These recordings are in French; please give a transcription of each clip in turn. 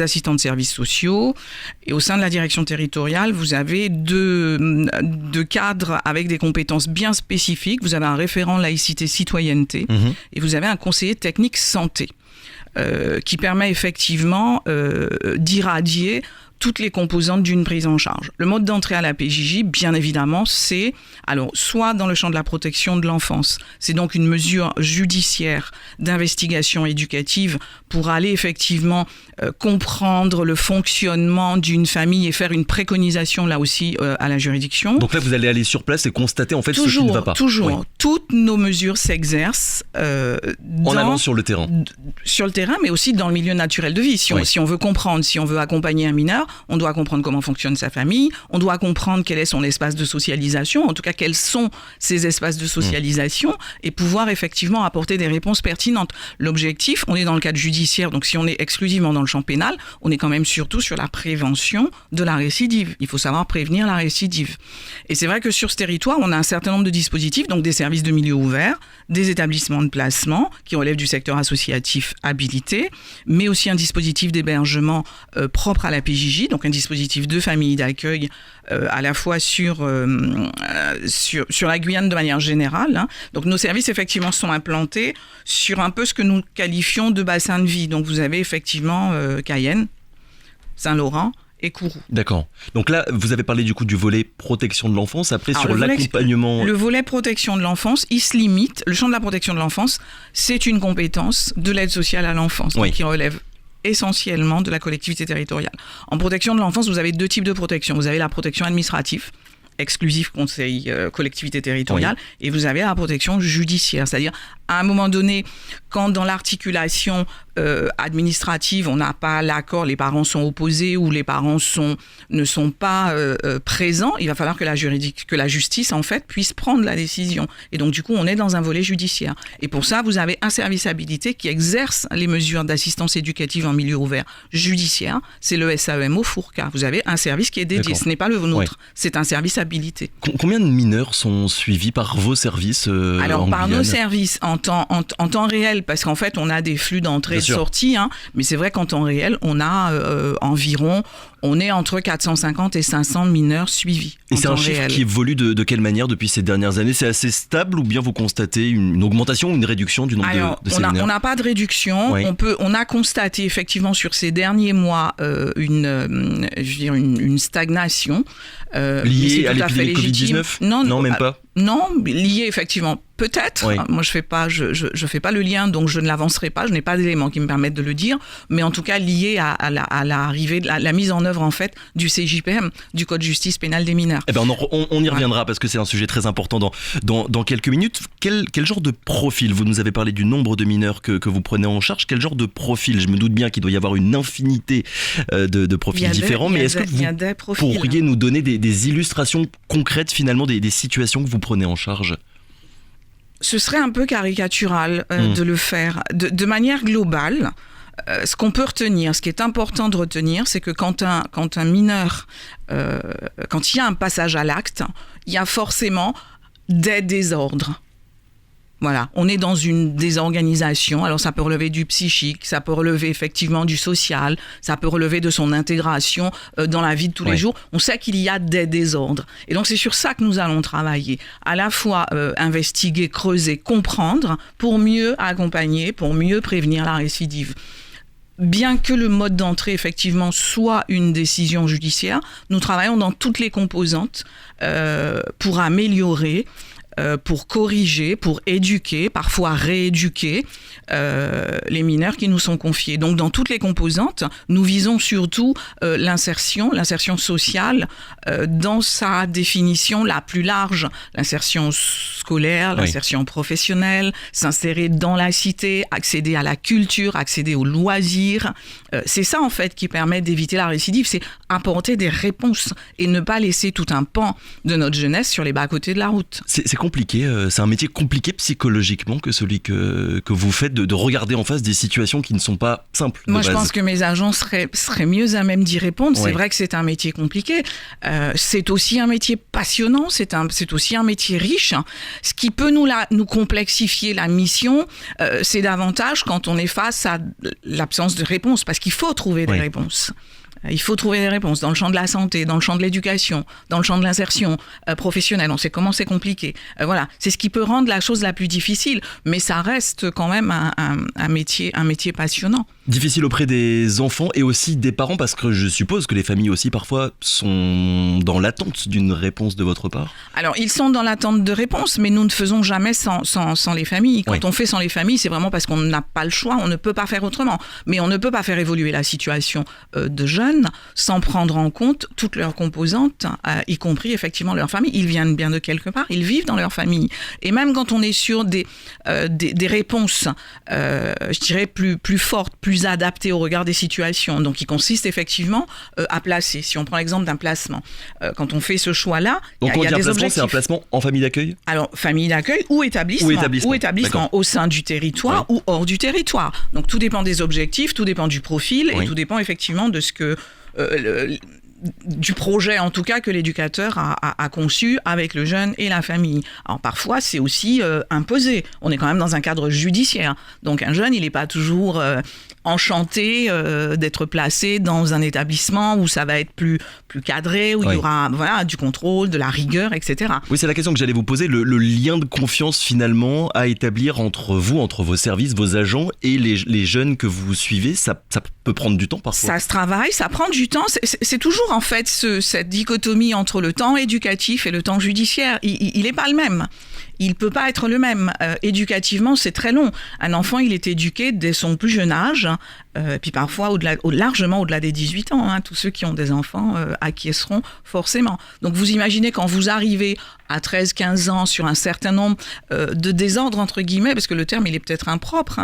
assistants de services sociaux, et au sein de la direction territoriale, vous avez deux cadres avec des compétences bien spécifiques. Vous avez un référent laïcité citoyenneté et vous avez un conseiller technique santé qui permet effectivement d'irradier toutes les composantes d'une prise en charge. Le mode d'entrée à la PJJ, bien évidemment, c'est soit dans le champ de la protection de l'enfance, c'est donc une mesure judiciaire d'investigation éducative pour aller effectivement comprendre le fonctionnement d'une famille et faire une préconisation là aussi à la juridiction. Donc là, vous allez aller sur place et constater en fait ce qui ne va pas. Toujours. Oui. Toutes nos mesures s'exercent en allant sur le terrain. Sur le terrain, mais aussi dans le milieu naturel de vie. Si on veut comprendre, si on veut accompagner un mineur, on doit comprendre comment fonctionne sa famille, on doit comprendre quel est son espace de socialisation, en tout cas quels sont ses espaces de socialisation, et pouvoir effectivement apporter des réponses pertinentes. L'objectif, on est dans le cadre judiciaire, donc si on est exclusivement dans le champ pénal, on est quand même surtout sur la prévention de la récidive. Il faut savoir prévenir la récidive. Et c'est vrai que sur ce territoire, on a un certain nombre de dispositifs, donc des services de milieu ouvert, des établissements de placement qui relèvent du secteur associatif habilité, mais aussi un dispositif d'hébergement propre à la PJJ, donc un dispositif de famille d'accueil à la fois sur la Guyane de manière générale. Donc nos services effectivement sont implantés sur un peu ce que nous qualifions de bassin de vie. Donc vous avez effectivement Cayenne, Saint-Laurent et Kourou. D'accord. Donc là, vous avez parlé du coup du volet protection de l'enfance. Après, sur l'accompagnement... Le volet protection de l'enfance, il se limite. Le champ de la protection de l'enfance, c'est une compétence de l'aide sociale à l'enfance, donc qui relève essentiellement de la collectivité territoriale. En protection de l'enfance, vous avez deux types de protection. Vous avez la protection administrative, exclusive conseil collectivité territoriale, et vous avez la protection judiciaire, c'est-à-dire à un moment donné, quand dans l'articulation administrative, on n'a pas l'accord, les parents sont opposés ou les parents ne sont pas présents, il va falloir que la justice en fait puisse prendre la décision. Et donc du coup, on est dans un volet judiciaire. Et pour ça, vous avez un service habilité qui exerce les mesures d'assistance éducative en milieu ouvert judiciaire. C'est le SAEMO Fourca. Vous avez un service qui est dédié. D'accord. Ce n'est pas le nôtre. C'est un service habilité. Combien de mineurs sont suivis par vos services Alors, par Guyane ? nos services en temps réel, parce qu'en fait, on a des flux d'entrée et de sortie, mais c'est vrai qu'en temps réel, on a on est entre 450 et 500 mineurs suivis. Et c'est un chiffre qui évolue de quelle manière depuis ces dernières années ? C'est assez stable ou bien vous constatez une augmentation ou une réduction du nombre de ces mineurs ? On n'a pas de réduction. Oui. On a constaté effectivement sur ces derniers mois une stagnation. Liée à l'épidémie de Covid-19 ? Non, même pas. Non, liée effectivement. Peut-être. Oui. Moi, je fais pas le lien, donc je ne l'avancerai pas. Je n'ai pas d'éléments qui me permettent de le dire, mais en tout cas lié à l'arrivée, de la mise en œuvre en fait du CJPM, du Code justice pénale des mineurs. Eh ben on y reviendra parce que c'est un sujet très important dans quelques minutes. Quel genre de profil ? Vous nous avez parlé du nombre de mineurs que vous prenez en charge. Quel genre de profil ? Je me doute bien qu'il doit y avoir une infinité de profils différents, mais est-ce que vous pourriez nous donner des illustrations concrètes finalement des situations que vous prenez en charge ? Ce serait un peu caricatural de le faire. De manière globale, ce qu'on peut retenir, ce qui est important de retenir, c'est que quand un mineur, quand il y a un passage à l'acte, il y a forcément des désordres. Voilà, on est dans une désorganisation. Alors ça peut relever du psychique, ça peut relever effectivement du social, ça peut relever de son intégration dans la vie de tous les jours. On sait qu'il y a des désordres. Et donc c'est sur ça que nous allons travailler. À la fois investiguer, creuser, comprendre pour mieux accompagner, pour mieux prévenir la récidive. Bien que le mode d'entrée, effectivement, soit une décision judiciaire, nous travaillons dans toutes les composantes pour améliorer, pour corriger, pour éduquer, parfois rééduquer les mineurs qui nous sont confiés. Donc dans toutes les composantes, nous visons surtout l'insertion sociale dans sa définition la plus large. L'insertion scolaire, l'insertion professionnelle, s'insérer dans la cité, accéder à la culture, accéder aux loisirs. C'est ça en fait qui permet d'éviter la récidive, c'est apporter des réponses et ne pas laisser tout un pan de notre jeunesse sur les bas-côtés de la route. C'est compliqué, c'est un métier compliqué psychologiquement que celui que vous faites, de regarder en face des situations qui ne sont pas simples. Moi, je pense que mes agents seraient mieux à même d'y répondre. C'est vrai que c'est un métier compliqué. C'est aussi un métier passionnant. C'est aussi un métier riche. Ce qui peut nous complexifier la mission, c'est davantage quand on est face à l'absence de réponse, parce qu'il faut trouver des réponses. Il faut trouver des réponses dans le champ de la santé, dans le champ de l'éducation, dans le champ de l'insertion professionnelle. On sait comment c'est compliqué. Voilà, c'est ce qui peut rendre la chose la plus difficile, mais ça reste quand même un métier passionnant. Difficile auprès des enfants et aussi des parents, parce que je suppose que les familles aussi parfois sont dans l'attente d'une réponse de votre part. Alors, ils sont dans l'attente de réponse, mais nous ne faisons jamais sans les familles. Quand on fait sans les familles, c'est vraiment parce qu'on n'a pas le choix, on ne peut pas faire autrement. Mais on ne peut pas faire évoluer la situation de jeunes sans prendre en compte toutes leurs composantes, y compris effectivement leur famille. Ils viennent bien de quelque part, ils vivent dans leur famille. Et même quand on est sur des réponses, je dirais, plus fortes, plus adaptées au regard des situations, donc qui consistent effectivement à placer. Si on prend l'exemple d'un placement, quand on fait ce choix-là, donc il y a des objectifs. C'est un placement en famille d'accueil ? Alors, famille d'accueil ou établissement au sein du territoire ou hors du territoire. Donc tout dépend des objectifs, tout dépend du profil et tout dépend effectivement de ce que du projet en tout cas que l'éducateur a conçu avec le jeune et la famille. Alors parfois c'est aussi imposé. On est quand même dans un cadre judiciaire. Donc un jeune il n'est pas toujours enchanté d'être placé dans un établissement où ça va être plus cadré, où il y aura du contrôle, de la rigueur, etc. Oui, c'est la question que j'allais vous poser, le lien de confiance finalement à établir entre vous, entre vos services, vos agents et les jeunes que vous suivez, ça peut prendre du temps parfois. Ça se travaille, ça prend du temps. C'est toujours en fait cette dichotomie entre le temps éducatif et le temps judiciaire. Il n'est pas le même. Il ne peut pas être le même. Éducativement, c'est très long. Un enfant, il est éduqué dès son plus jeune âge, puis parfois largement au-delà des 18 ans. Tous ceux qui ont des enfants acquiesceront forcément. Donc vous imaginez quand vous arrivez à 13-15 ans sur un certain nombre de désordres, entre guillemets, parce que le terme, il est peut-être impropre,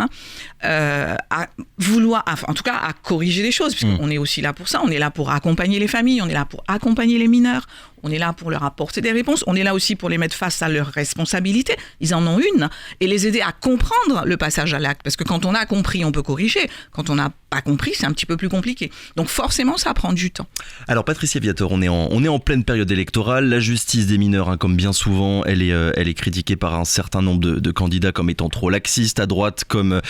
à vouloir, en tout cas à corriger les choses, puisqu'on est aussi là pour ça. On est là pour accompagner les familles, on est là pour accompagner les mineurs, on est là pour leur apporter des réponses, on est là aussi pour les mettre face à leurs responsabilités, ils en ont une, et les aider à comprendre le passage à l'acte, parce que quand on a compris, on peut corriger, quand on n'a pas compris, c'est un petit peu plus compliqué. Donc forcément, ça prend du temps. Alors Patricia Viator, on est en pleine période électorale, la justice des mineurs, comme bien souvent, elle est critiquée par un certain nombre de candidats comme étant trop laxiste, à droite comme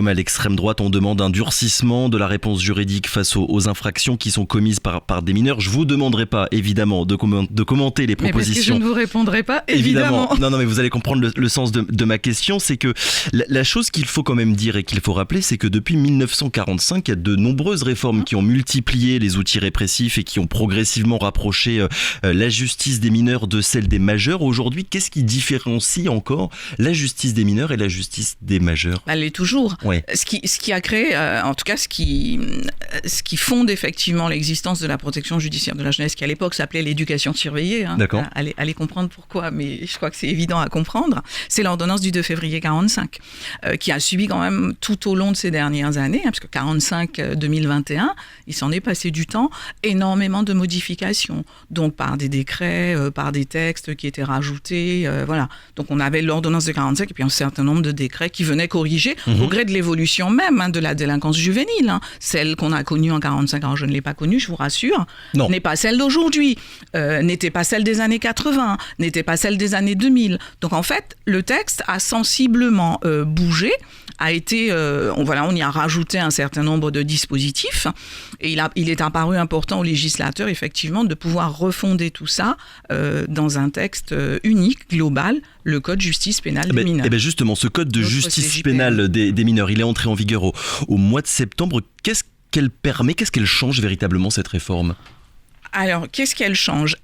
à l'extrême droite, on demande un durcissement de la réponse juridique face aux infractions qui sont commises par des mineurs. Je vous demanderai pas, évidemment, de commenter les propositions. Mais parce que je ne vous répondrai pas, évidemment. Non, mais vous allez comprendre le sens de ma question. C'est que la chose qu'il faut quand même dire et qu'il faut rappeler, c'est que depuis 1945, il y a de nombreuses réformes qui ont multiplié les outils répressifs et qui ont progressivement rapproché la justice des mineurs de celle des majeurs. Aujourd'hui, qu'est-ce qui différencie encore la justice des mineurs et la justice des majeurs ? Elle l'est toujours. Ouais. Ce qui a créé, en tout cas, ce qui fonde effectivement l'existence de la protection judiciaire de la jeunesse, qui à l'époque s'appelait l'éducation surveillée. D'accord. Allez comprendre pourquoi, mais je crois que c'est évident à comprendre. C'est l'ordonnance du 2 février 45, qui a subi quand même tout au long de ces dernières années, parce que 45-2021, il s'en est passé du temps, énormément de modifications. Donc par des décrets, par des textes qui étaient rajoutés, voilà. Donc on avait l'ordonnance de 45 et puis un certain nombre de décrets qui venaient corriger au gré de l'évolution même de la délinquance juvénile. Celle qu'on a connue en 45, alors je ne l'ai pas connue, je vous rassure, n'est pas celle d'aujourd'hui, n'était pas celle des années 80, n'était pas celle des années 2000. Donc en fait, le texte a sensiblement bougé, a été, on y a rajouté un certain nombre de dispositifs et il est apparu important aux législateurs effectivement de pouvoir refonder tout ça dans un texte unique, global, le code justice pénale des mineurs. Et bien justement, ce code de justice pénale des mineurs, il est entré en vigueur au mois de septembre. Qu'est-ce qu'elle permet, qu'est-ce qu'elle change véritablement cette réforme ? Alors, qu'est-ce qu'elle change ?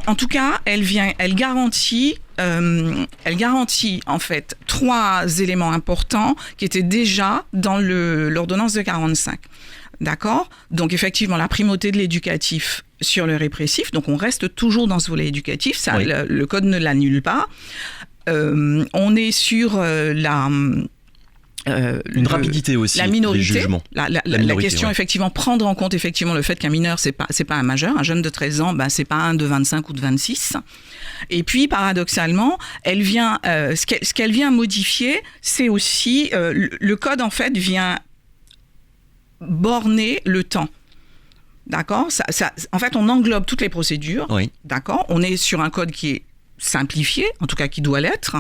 En tout cas, elle garantit en fait 3 éléments importants qui étaient déjà dans l'ordonnance de 45. D'accord ? Donc effectivement, la primauté de l'éducatif sur le répressif. Donc on reste toujours dans ce volet éducatif. Ça, oui. Le code ne l'annule pas. On est sur Une rapidité aussi, la minorité, les jugements. La question, effectivement, prendre en compte effectivement le fait qu'un mineur, c'est pas un majeur. Un jeune de 13 ans, c'est pas un de 25 ou de 26. Et puis, paradoxalement, elle vient, ce qu'elle vient modifier, c'est aussi, le code, en fait, vient borner le temps. D'accord ? En fait, on englobe toutes les procédures. Oui. D'accord ? On est sur un code qui est simplifié, en tout cas qui doit l'être,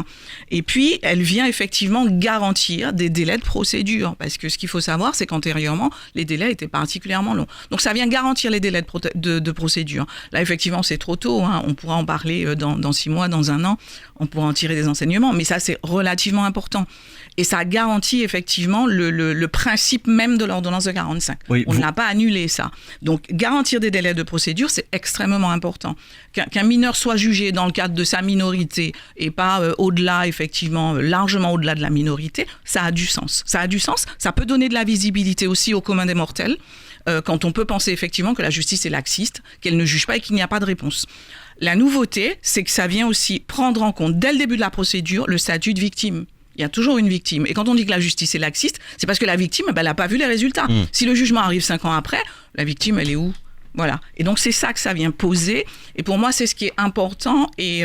et puis elle vient effectivement garantir des délais de procédure, parce que ce qu'il faut savoir, c'est qu'antérieurement, les délais étaient particulièrement longs. Donc ça vient garantir les délais de procédure. Là, effectivement, c'est trop tôt, hein. On pourra en parler dans 6 mois, dans 1 an, on pourra en tirer des enseignements, mais ça, c'est relativement important. Et ça garantit effectivement le principe même de l'ordonnance de 45. Oui, on n'a pas annulé ça. Donc, garantir des délais de procédure, c'est extrêmement important. Qu'un mineur soit jugé dans le cadre de sa minorité et pas au-delà, effectivement, largement au-delà de la minorité, ça a du sens. Ça a du sens. Ça peut donner de la visibilité aussi au commun des mortels, quand on peut penser effectivement que la justice est laxiste, qu'elle ne juge pas et qu'il n'y a pas de réponse. La nouveauté, c'est que ça vient aussi prendre en compte, dès le début de la procédure, le statut de victime. Il y a toujours une victime. Et quand on dit que la justice est laxiste, c'est parce que la victime, elle n'a pas vu les résultats. Si le jugement arrive 5 ans après, la victime, elle est où ? Voilà. Et donc, c'est ça que ça vient poser. Et pour moi, c'est ce qui est important et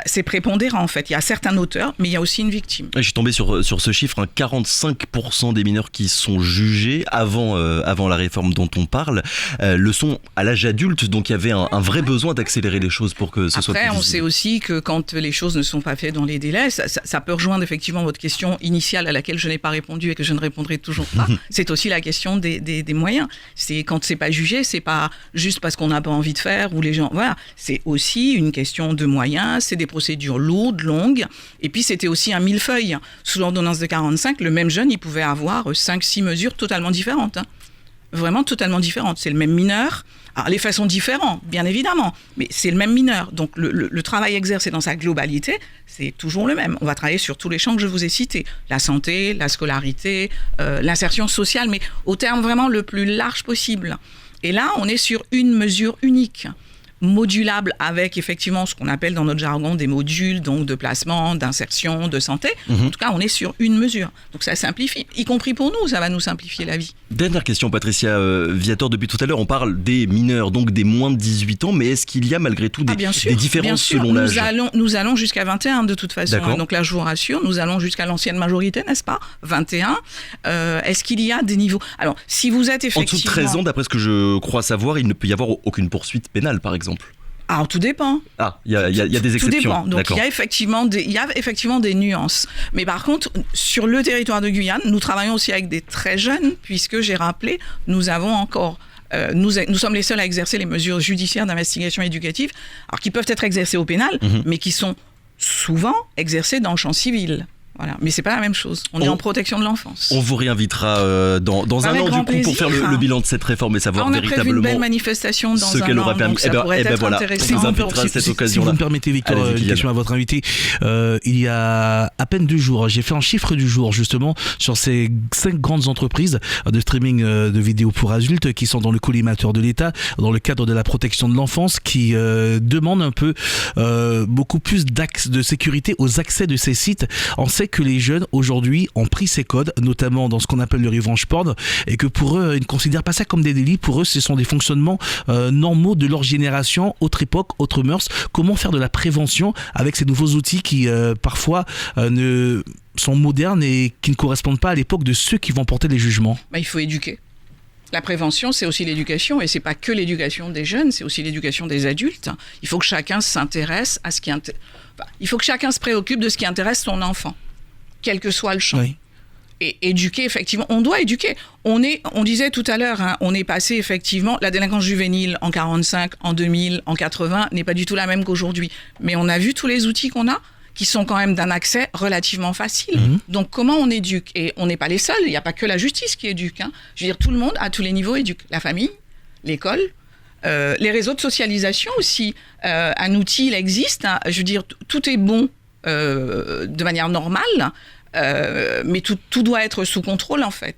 c'est prépondérant, en fait. Il y a certains auteurs, mais il y a aussi une victime. Je suis tombé sur ce chiffre, 45% des mineurs qui sont jugés avant la réforme dont on parle le sont à l'âge adulte. Donc, il y avait un vrai besoin d'accélérer les choses pour que ce soit plus visible. Après, on sait aussi que quand les choses ne sont pas faites dans les délais, ça peut rejoindre effectivement votre question initiale à laquelle je n'ai pas répondu et que je ne répondrai toujours pas. C'est aussi la question des moyens. C'est quand c'est pas jugé, c'est pas juste parce qu'on n'a pas envie de faire ou les gens. Voilà, c'est aussi une question de moyens. C'est des procédures lourdes, longues. Et puis c'était aussi un millefeuille. Sous l'ordonnance de 45, le même jeune, il pouvait avoir 5-6 mesures totalement différentes. Hein. Vraiment totalement différentes. C'est le même mineur. Alors les faits sont différents, bien évidemment, mais c'est le même mineur. Donc le travail exercé dans sa globalité, c'est toujours le même. On va travailler sur tous les champs que je vous ai cités. La santé, la scolarité, l'insertion sociale, mais au terme vraiment le plus large possible. Et là, on est sur une mesure unique, modulable avec effectivement ce qu'on appelle dans notre jargon des modules, donc de placement, d'insertion, de santé. En tout cas, on est sur une mesure. Donc ça simplifie, y compris pour nous, ça va nous simplifier la vie. Dernière question, Patricia Viator. Depuis tout à l'heure, on parle des mineurs, donc des moins de 18 ans, mais est-ce qu'il y a malgré tout des différences selon l'âge ? Nous allons jusqu'à 21 de toute façon. D'accord. Donc là, je vous rassure, nous allons jusqu'à l'ancienne majorité, n'est-ce pas ? 21. Est-ce qu'il y a des niveaux ? Alors, si vous êtes effectivement... En dessous de 13 ans, d'après ce que je crois savoir, il ne peut y avoir aucune poursuite pénale, par exemple. Alors, tout dépend. Ah, il y a des exceptions. Tout dépend. Donc, d'accord. il y a effectivement des nuances. Mais par contre, sur le territoire de Guyane, nous travaillons aussi avec des très jeunes, puisque j'ai rappelé, nous avons encore... nous sommes les seuls à exercer les mesures judiciaires d'investigation éducative, alors qui peuvent être exercées au pénal, mais qui sont souvent exercées dans le champ civil. Voilà. Mais c'est pas la même chose. On est en protection de l'enfance. On vous réinvitera dans un an du coup pour faire le bilan de cette réforme et savoir véritablement. On a prévu une belle manifestation dans ce qu'elle aura permis. Donc ça pourrait être intéressant. Si vous invitera à cette occasion-là. Si vous me permettez, Victor, une question à votre invité. Il y a à peine 2 jours, j'ai fait un chiffre du jour justement sur ces 5 grandes entreprises de streaming de vidéos pour adultes qui sont dans le collimateur de l'État, dans le cadre de la protection de l'enfance, qui demandent un peu beaucoup plus d'axes de sécurité aux accès de ces sites. On sait que les jeunes aujourd'hui ont pris ces codes, notamment dans ce qu'on appelle le revenge porn, et que pour eux, ils ne considèrent pas ça comme des délits. Pour eux, ce sont des fonctionnements normaux de leur génération, autre époque, autre mœurs. Comment faire de la prévention avec ces nouveaux outils qui parfois ne sont modernes et qui ne correspondent pas à l'époque de ceux qui vont porter les jugements ? Il faut éduquer. La prévention, c'est aussi l'éducation, et c'est pas que l'éducation des jeunes, c'est aussi l'éducation des adultes. Il faut que chacun s'intéresse à ce qui il faut que chacun se préoccupe de ce qui intéresse son enfant, quel que soit le champ. Oui. Et éduquer, effectivement, on doit éduquer. On disait tout à l'heure, on est passé effectivement, la délinquance juvénile en 45, en 2000, en 80 n'est pas du tout la même qu'aujourd'hui. Mais on a vu tous les outils qu'on a, qui sont quand même d'un accès relativement facile. Donc comment on éduque ? Et on n'est pas les seuls, il n'y a pas que la justice qui éduque. Je veux dire, tout le monde, à tous les niveaux, éduque. La famille, l'école, les réseaux de socialisation aussi. Un outil, il existe. Je veux dire, tout est bon de manière normale, mais tout doit être sous contrôle, en fait.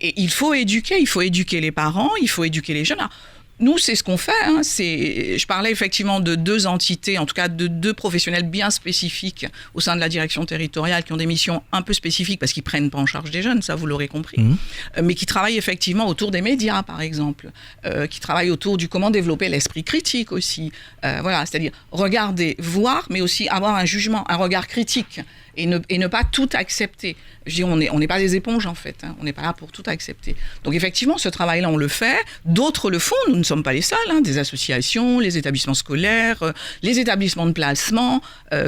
Et il faut éduquer les parents, il faut éduquer les jeunes. Alors, Nous, c'est ce qu'on fait. Je parlais effectivement de 2 entités, en tout cas de 2 professionnels bien spécifiques au sein de la direction territoriale qui ont des missions un peu spécifiques parce qu'ils ne prennent pas en charge des jeunes, ça vous l'aurez compris, mais qui travaillent effectivement autour des médias, par exemple, qui travaillent autour du comment développer l'esprit critique aussi. Voilà, c'est-à-dire regarder, voir, mais aussi avoir un jugement, un regard critique. Et ne pas tout accepter. Je dis, on n'est pas des éponges, en fait. On n'est pas là pour tout accepter. Donc, effectivement, ce travail-là, on le fait. D'autres le font. Nous ne sommes pas les seuls. Des associations, les établissements scolaires, les établissements de placement.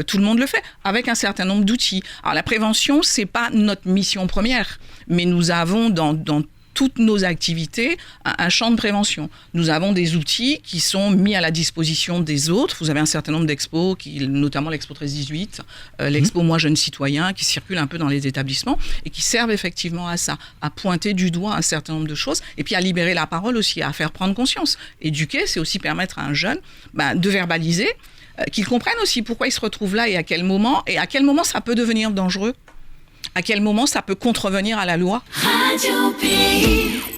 Tout le monde le fait, avec un certain nombre d'outils. Alors, la prévention, ce n'est pas notre mission première. Mais nous avons dans toutes nos activités un champ de prévention. Nous avons des outils qui sont mis à la disposition des autres. Vous avez un certain nombre d'expos, notamment l'Expo 13-18, l'Expo Moi Jeune Citoyen, qui circule un peu dans les établissements et qui servent effectivement à ça, à pointer du doigt un certain nombre de choses et puis à libérer la parole aussi, à faire prendre conscience. Éduquer, c'est aussi permettre à un jeune de verbaliser, qu'il comprenne aussi pourquoi il se retrouve là et à quel moment ça peut devenir dangereux. À quel moment ça peut contrevenir à la loi ? Radio Pays.